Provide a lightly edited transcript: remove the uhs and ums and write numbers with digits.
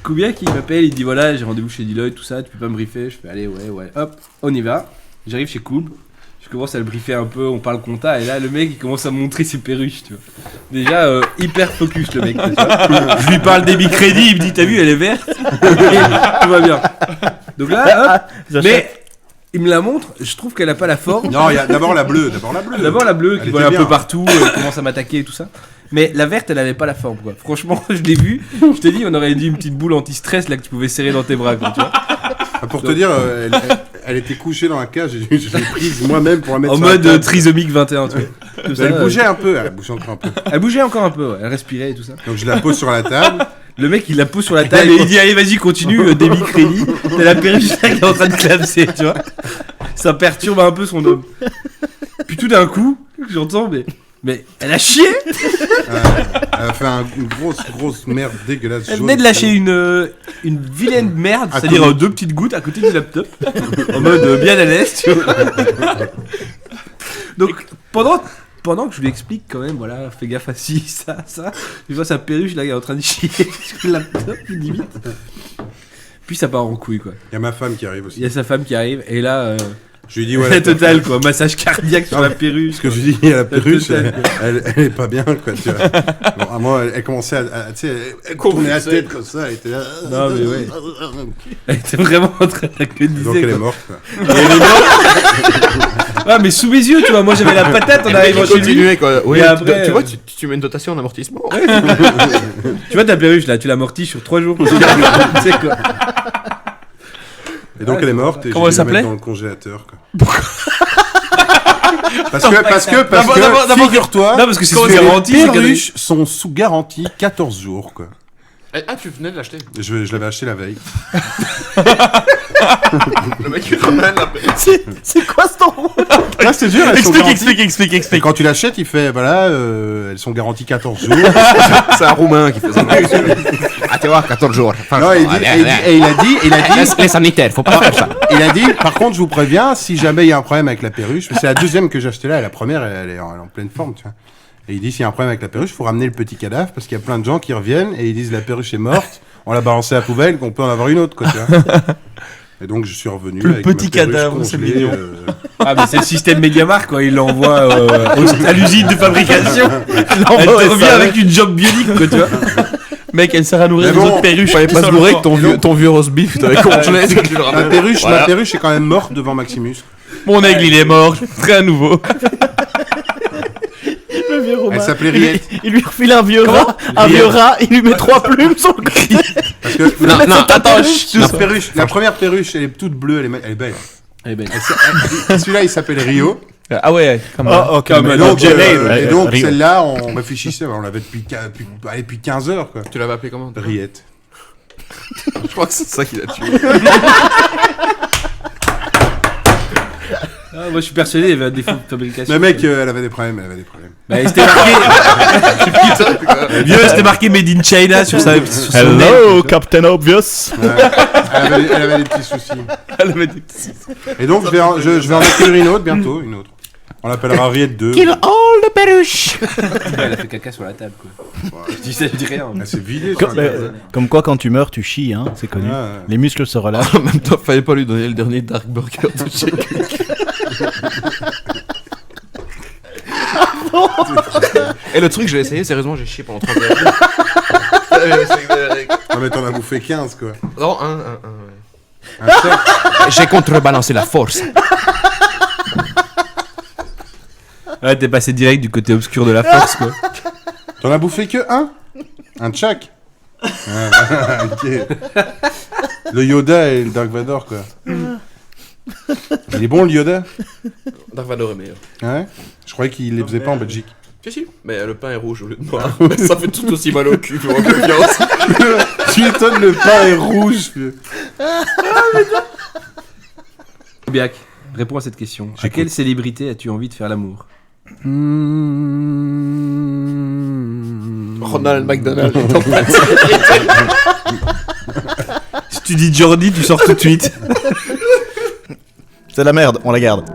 Koubiak, il m'appelle, il dit voilà, j'ai rendez-vous chez Deloitte, tout ça, tu peux pas me briefer? Je fais allez, ouais, hop, on y va. J'arrive chez Koub, je commence à le briefer un peu, on parle compta, et là, le mec, il commence à me montrer ses perruches, tu vois. Déjà, hyper focus, le mec, tu vois. Je lui parle débit crédit, il me dit, t'as vu, elle est verte? Tout va bien. Donc là, hop, mais il me la montre, je trouve qu'elle a pas la forme. Non, il y a d'abord la bleue. D'abord la bleue qui vole un peu partout, commence à m'attaquer et tout ça. Mais la verte, elle avait pas la forme, quoi. Franchement, je l'ai vue. Je t'ai dit, on aurait dit une petite boule anti-stress là que tu pouvais serrer dans tes bras, quoi, tu vois. Pour te dire, elle était couchée dans la cage, je l'ai prise moi-même pour la mettre en sur mode la table. trisomique 21, tu vois. Comme ça, Elle bougeait un peu, elle bougeait encore un peu. Elle bougeait encore un peu, ouais. Elle respirait et tout ça. Donc je la pose sur la table. Le mec, il la pose sur la table et il dit allez, vas-y, continue, débit crédit. T'as la perruche là qui est en train de clamser, tu vois. Ça perturbe un peu son homme. Puis tout d'un coup, j'entends, mais elle a chié. Elle a fait une grosse merde dégueulasse. Elle venait de lâcher une vilaine merde, c'est-à-dire 2 petites gouttes à côté du laptop, en mode bien à l'aise, tu vois. Donc pendant que je lui explique quand même, voilà, fais gaffe à ci, ça, je vois sa perruche là, elle est en train de chier sur le laptop, limite. Puis ça part en couille, quoi. Il y a ma femme qui arrive aussi. Il y a sa femme qui arrive, et là... Je lui dis ouais. La totale, quoi, massage cardiaque sur la perruche. Ce que je lui dis, la perruche, elle est pas bien, quoi, tu vois. Bon, à moi, elle commençait à tu sais, elle tournait la tête comme ça, elle était là. Non, mais ouais. Elle était vraiment en train d'agoniser. Donc elle est morte, quoi. Elle est morte. Ah, mais sous mes yeux, tu vois, moi j'avais la patate en arrivant chez lui. Quoi. Oui, après, tu vois, tu mets une dotation en amortissement. Ouais. Tu vois ta perruche là, tu l'amortis sur 3 jours. Tu sais quoi. Et donc elle est morte et comment elle s'appelait dans le congélateur, quoi. Parce que figure-toi, non, parce que c'est sous les garantie, perruches sont sous garantie 14 jours, quoi. Ah, tu venais de l'acheter. Je l'avais acheté la veille. Le mec il ramène la C'est quoi ce temps? Ah, c'est dur, Explique. Et quand tu l'achètes, il fait, voilà, elles sont garanties 14 jours. C'est un Roumain qui fait ça. Ah, tu vois, 14 jours. Non, il a dit, Les sanitaires, faut pas faire ça. il a dit, par contre, je vous préviens, si jamais il y a un problème avec la perruche, c'est la deuxième que j'ai achetée là, et la première, elle est en pleine forme, tu vois. Et il dit, s'il y a un problème avec la perruche, il faut ramener le petit cadavre, parce qu'il y a plein de gens qui reviennent, et ils disent, la perruche est morte, on l'a balancée à la poubelle, qu'on peut en avoir une autre, quoi, tu vois. Et donc, je suis revenu Le avec petit ma perruche cadavre, c'est congelée, mignon. Ah, mais c'est le système Mediamarkt, quoi. Il l'envoie à l'usine de fabrication. Elle te revient avec une job bionique, quoi, tu vois. Mec, elle sert à nourrir Mais les bon, autres perruches. Fallait pas se bourrer que ton vieux roast beef, t'avais congelé, tu le Ma ramènes. perruche est quand même morte devant Maximus. Mon aigle, il est mort. Très à nouveau. Le vieux Romain. Elle s'appelait Riette. Il lui refile un vieux rat, il lui met 3 plumes sur le côté. Parce que Non, attends, la première perruche, elle est toute bleue, elle est belle. Eh ben, Celui-là, il s'appelle Rio. Ah ouais, comme Et donc, ouais, et donc Rio. celle-là, on réfléchissait, on l'avait depuis 15 heures, quoi. Tu l'avais appelé comment? Riette. Je crois que c'est ça qui l'a tué. ah, moi je suis persuadé qu'il y avait un défaut de fabrication. Mais mec, elle avait des problèmes. Bah, c'était marqué. Vieux, c'était marqué Made in China sur sa. Sur son aile, Hello, tu Captain Obvious. Ouais. Elle avait des petits soucis. Et donc, je vais en accueillir une autre bientôt, une autre. On l'appellera Riette 2. Kill all the perruches. vois. Elle a fait caca sur la table, quoi. Je dis ça, je dis rien. Elle s'est vidée sur la table. Comme quoi, quand tu meurs, tu chies, hein, c'est connu. Ouais. Les muscles se relâchent. En même temps, fallait pas lui donner le dernier Dark Burger de chez Et le truc, j'ai essayé, sérieusement, j'ai chié pendant 3 heures. Non, mais t'en as bouffé 15, quoi. Non, un. Un seul. J'ai contrebalancé la force. Ouais, t'es passé direct du côté obscur de la force, quoi. T'en as bouffé que un de chaque. Ah, ok. Le Yoda et le Dark Vador, quoi. Il est bon, le Yoda? Dark Vador est meilleur. Ouais. Je croyais qu'il les faisait pas en Belgique. Si. Mais le pain est rouge au lieu de noir. Mais ça fait tout aussi mal au cul, pour en confiance. Tu étonnes, le pain est rouge. Vieux. Biac, réponds à cette question. À quelle célébrité as-tu envie de faire l'amour? Ronald McDonald est en train de Si tu dis Jordi, tu sors tout de suite. C'est la merde, on la garde.